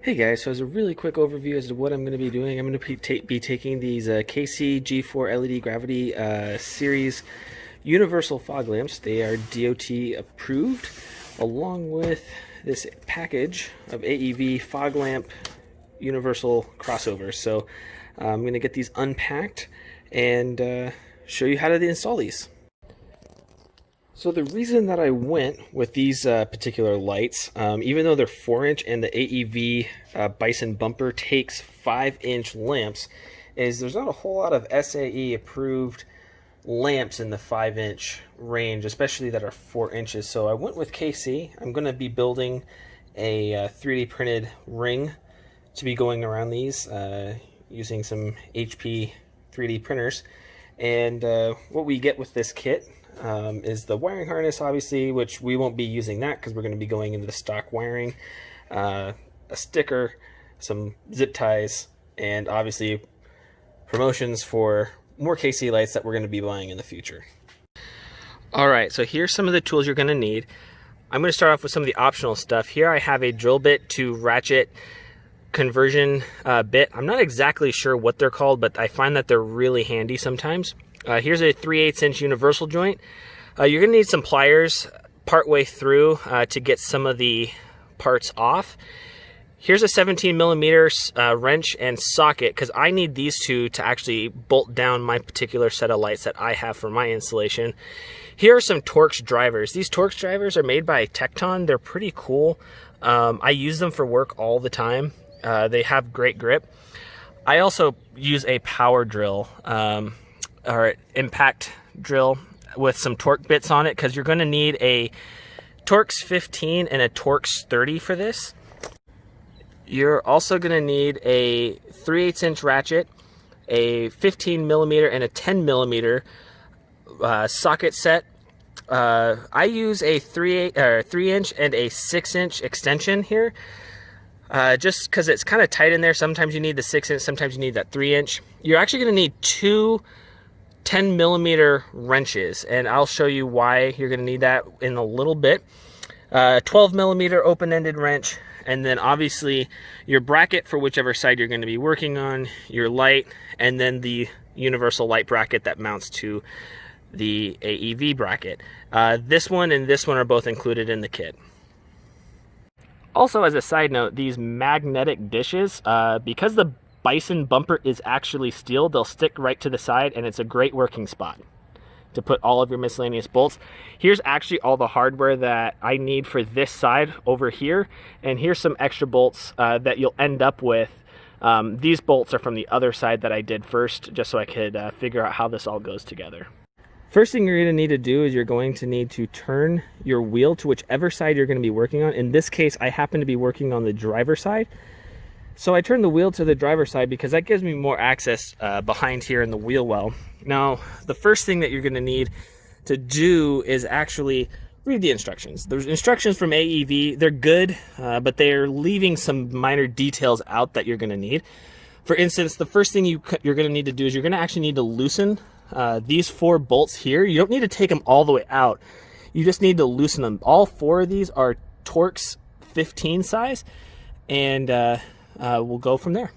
Hey guys, so as a really quick overview as to what I'm going to be doing, I'm going to be taking these KC G4 LED Gravity Series Universal Fog Lamps. They are DOT approved, along with this package of AEV Fog Lamp Universal crossovers. So I'm going to get these unpacked and show you how to install these. So the reason that I went with these particular lights, even though they're 4-inch and the AEV Bison bumper takes 5-inch lamps, is there's not a whole lot of SAE approved lamps in the 5-inch range, especially that are 4 inches. So I went with KC. I'm going to be building a 3D printed ring to be going around these using some HP 3D printers. And what we get with this kit is the wiring harness, obviously, which we won't be using that because we're going to be going into the stock wiring, a sticker, some zip ties, and obviously promotions for more KCHilites that we're going to be buying in the future. Alright, so here's some of the tools you're going to need. I'm going to start off with some of the optional stuff. Here I have a drill bit to ratchet conversion bit. I'm not exactly sure what they're called, but I find that they're really handy sometimes. Here's a 3/8" universal joint. You're going to need some pliers partway through to get some of the parts off. Here's a 17mm wrench and socket, because I need these two to actually bolt down my particular set of lights that I have for my installation. Here are some Torx drivers. These Torx drivers are made by Tekton. They're pretty cool. I use them for work all the time. They have great grip. I also use a power drill or impact drill with some Torx bits on it, because you're going to need a Torx 15 and a Torx 30 for this. You're also going to need a 3/8" ratchet, a 15mm and a 10mm socket set. I use a 3-inch and a 6-inch extension here, just because it's kind of tight in there. Sometimes you need the 6-inch, sometimes you need that 3-inch. You're actually going to need two 10mm wrenches, and I'll show you why you're going to need that in a little bit. 12mm open-ended wrench, and then obviously your bracket for whichever side you're going to be working on, your light, and then the universal light bracket that mounts to the AEV bracket. This one and this one are both included in the kit. Also, as a side note, these magnetic dishes, because the Bison bumper is actually steel, they'll stick right to the side, and it's a great working spot to put all of your miscellaneous bolts. Here's actually all the hardware that I need for this side over here, and here's some extra bolts that you'll end up with. These bolts are from the other side that I did first, just so I could figure out how this all goes together. First thing you're going to need to do is you're going to need to turn your wheel to whichever side you're going to be working on. In this case, I happen to be working on the driver's side. So I turn the wheel to the driver's side because that gives me more access behind here in the wheel well. Now, the first thing that you're going to need to do is actually read the instructions. There's instructions from AEV. They're good, but they're leaving some minor details out that you're going to need. For instance, the first thing you're going to need to do is you're going to actually need to loosen these 4 bolts here. You don't need to take them all the way out. You just need to loosen them. All 4 of these are Torx 15 size, and we'll go from there.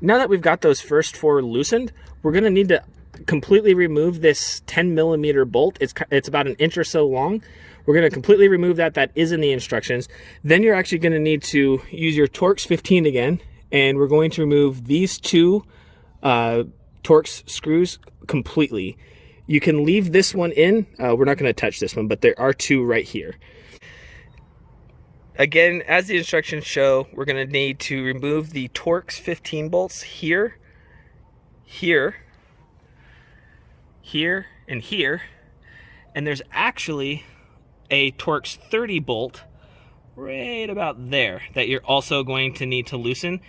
Now that we've got those first 4 loosened, we're going to need to completely remove this 10mm bolt. It's about 1 inch or so long. We're going to completely remove that. That is in the instructions. Then you're actually going to need to use your Torx 15 again, and we're going to remove these 2 Torx screws completely. You can leave this one in. We're not going to touch this one, but there are 2 right here. Again, as the instructions show, we're going to need to remove the Torx 15 bolts here, here, here, and here. And there's actually a Torx 30 bolt right about there that you're also going to need to loosen.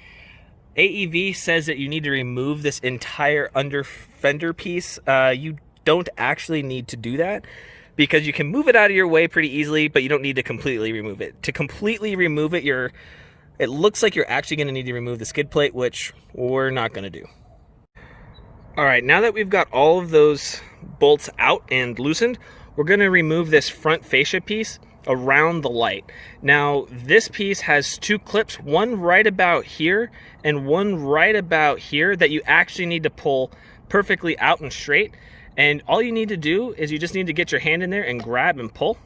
AEV says that you need to remove this entire under fender piece. You don't actually need to do that, because you can move it out of your way pretty easily, but you don't need to completely remove it. To completely remove it, it looks like you're actually going to need to remove the skid plate, which we're not going to do. All right, now that we've got all of those bolts out and loosened, we're going to remove this front fascia piece. around the light. Now this piece has two clips, one right about here and one right about here, that you actually need to pull perfectly out and straight. And all you need to do is you just need to get your hand in there and grab and pull.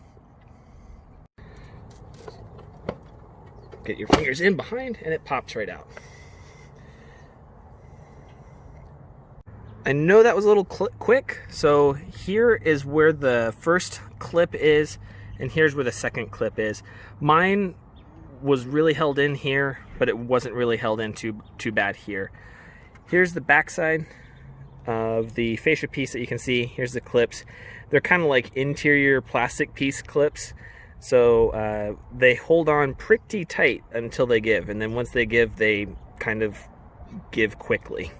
Get your fingers in behind and it pops right out. I know that was a little quick, so here is where the first clip is, and here's where the second clip is. Mine was really held in here, but it wasn't really held in too bad here. Here's the back side of the fascia piece that you can see. Here's the clips. They're kind of like interior plastic piece clips, so they hold on pretty tight until they give, and then once they give, they kind of give quickly.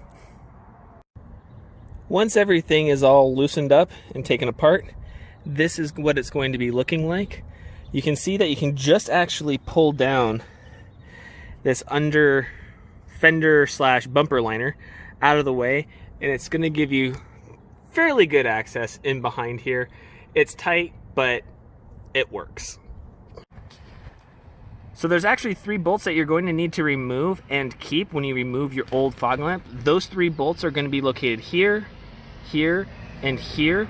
Once everything is all loosened up and taken apart, this is what it's going to be looking like. You can see that you can just actually pull down this under fender slash bumper liner out of the way, and it's going to give you fairly good access in behind here. It's tight, but it works. So there's actually 3 bolts that you're going to need to remove and keep when you remove your old fog lamp. Those 3 bolts are going to be located here, here, and here.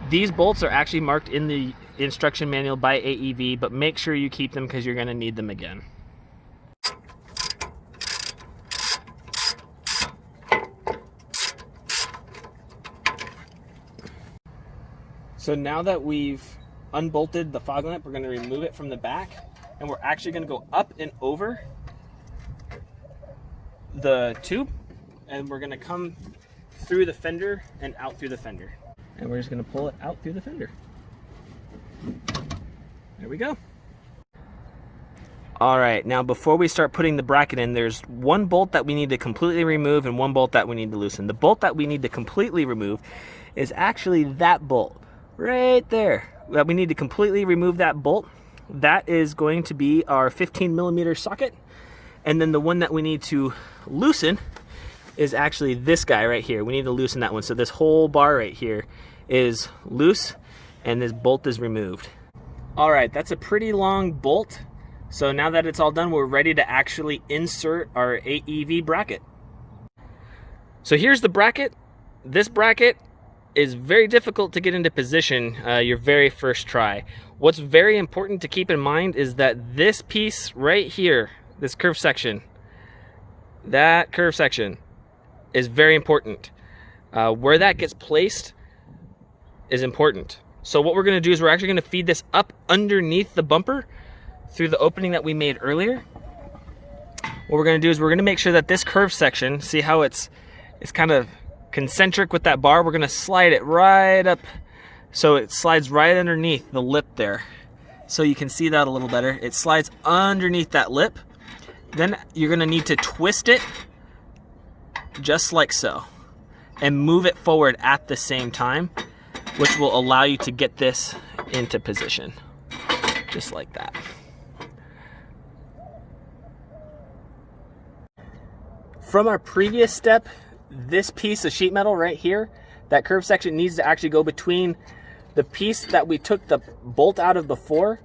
These bolts are actually marked in the instruction manual by AEV, but make sure you keep them because you're going to need them again. So now that we've unbolted the fog lamp, we're going to remove it from the back, and we're actually going to go up and over the tube, and we're going to come through the fender and out through the fender. And we're just going to pull it out through the fender. There we go. All right, now before we start putting the bracket in, there's one bolt that we need to completely remove and one bolt that we need to loosen. The bolt that we need to completely remove is actually that bolt right there. That we need to completely remove that bolt. That is going to be our 15mm socket. And then the one that we need to loosen is actually this guy right here. We need to loosen that one. So this whole bar right here is loose and this bolt is removed. All right, that's a pretty long bolt. So now that it's all done, we're ready to actually insert our AEV bracket. So here's the bracket. This bracket is very difficult to get into position your very first try. What's very important to keep in mind is that this piece right here, this curved section, that curved section is very important. Where that gets placed is important. So what we're going to do is we're actually going to feed this up underneath the bumper through the opening that we made earlier. What we're going to do is we're going to make sure that this curved section, see how it's kind of concentric with that bar, we're going to slide it right up so it slides right underneath the lip there. So you can see that a little better. It slides underneath that lip. Then you're going to need to twist it just like so and move it forward at the same time, which will allow you to get this into position just like that. From our previous step, this piece of sheet metal right here, that curved section needs to actually go between the piece that we took the bolt out of before,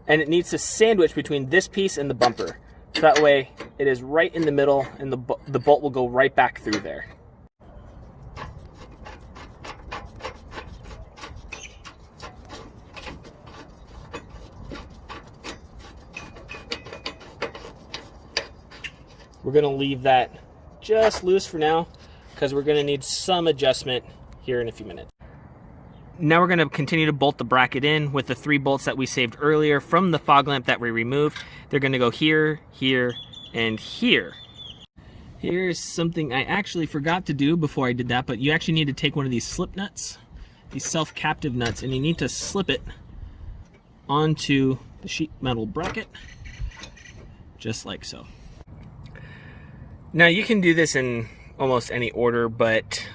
and it needs to sandwich between this piece and the bumper. So that way it is right in the middle and the bolt will go right back through there. We're going to leave that just loose for now because we're going to need some adjustment here in a few minutes. Now we're going to continue to bolt the bracket in with the 3 bolts that we saved earlier from the fog lamp that we removed. They're going to go here, here, and here. Here's something I actually forgot to do before I did that, but you actually need to take one of these slip nuts, these self-captive nuts, and you need to slip it onto the sheet metal bracket, just like so. Now you can do this in almost any order, but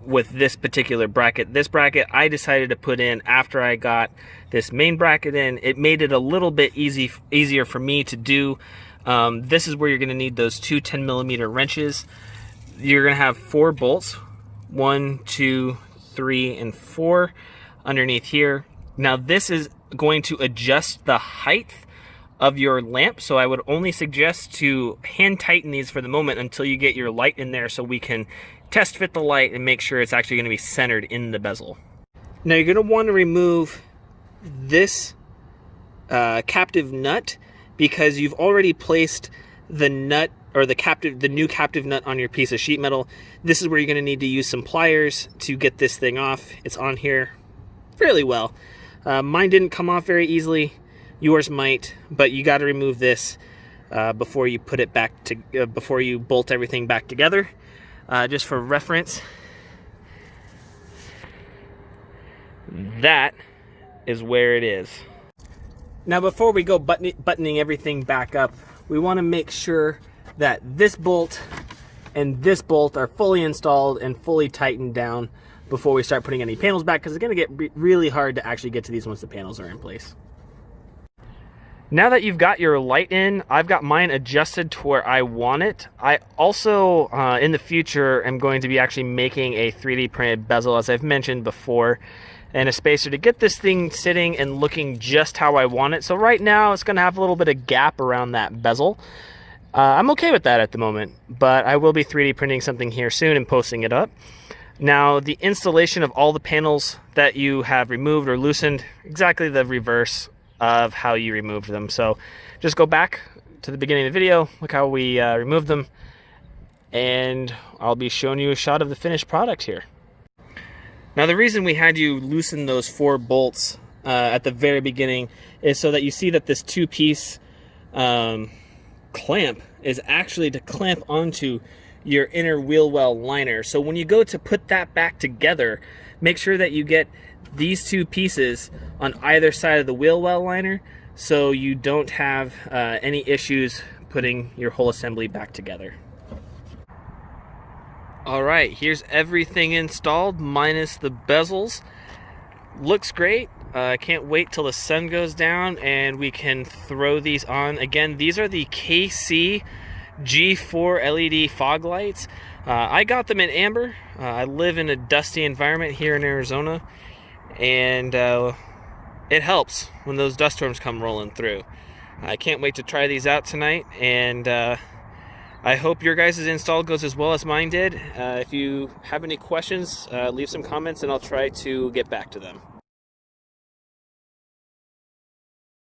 with this particular bracket, I decided to put in after I got this main bracket in. It made it a little bit easier for me to do. This is where you're going to need those 2 10mm wrenches. You're going to have 4 bolts, 1, 2, 3, and 4 underneath here. Now this is going to adjust the height of your lamp, so I would only suggest to hand tighten these for the moment until you get your light in there, so we can test fit the light and make sure it's actually going to be centered in the bezel. Now you're going to want to remove this captive nut, because you've already placed the nut, or the new captive nut, on your piece of sheet metal. This is where you're going to need to use some pliers to get this thing off. It's on here fairly well. Mine didn't come off very easily. Yours might, but you got to remove this before you put it back to before you bolt everything back together. Just for reference, that is where it is. Now, before we go buttoning everything back up, we want to make sure that this bolt and this bolt are fully installed and fully tightened down before we start putting any panels back, because it's going to get really hard to actually get to these once the panels are in place. Now that you've got your light in, I've got mine adjusted to where I want it. I also, in the future, am going to be actually making a 3D printed bezel, as I've mentioned before, and a spacer to get this thing sitting and looking just how I want it. So right now, it's going to have a little bit of gap around that bezel. I'm okay with that at the moment, but I will be 3D printing something here soon and posting it up. Now, the installation of all the panels that you have removed or loosened, exactly the reverse of how you removed them. So just go back to the beginning of the video, look how we removed them, and I'll be showing you a shot of the finished product here. Now, the reason we had you loosen those 4 bolts at the very beginning is so that you see that this 2-piece clamp is actually to clamp onto your inner wheel well liner. So when you go to put that back together, make sure that you get these 2 pieces on either side of the wheel well liner, so you don't have any issues putting your whole assembly back together. Alright, here's everything installed minus the bezels. Looks great. I can't wait till the sun goes down and we can throw these on. Again, these are the KC G4 LED fog lights. I got them in amber. I live in a dusty environment here in Arizona, and it helps when those dust storms come rolling through. I can't wait to try these out tonight, and I hope your guys' install goes as well as mine did. If you have any questions, leave some comments and I'll try to get back to them.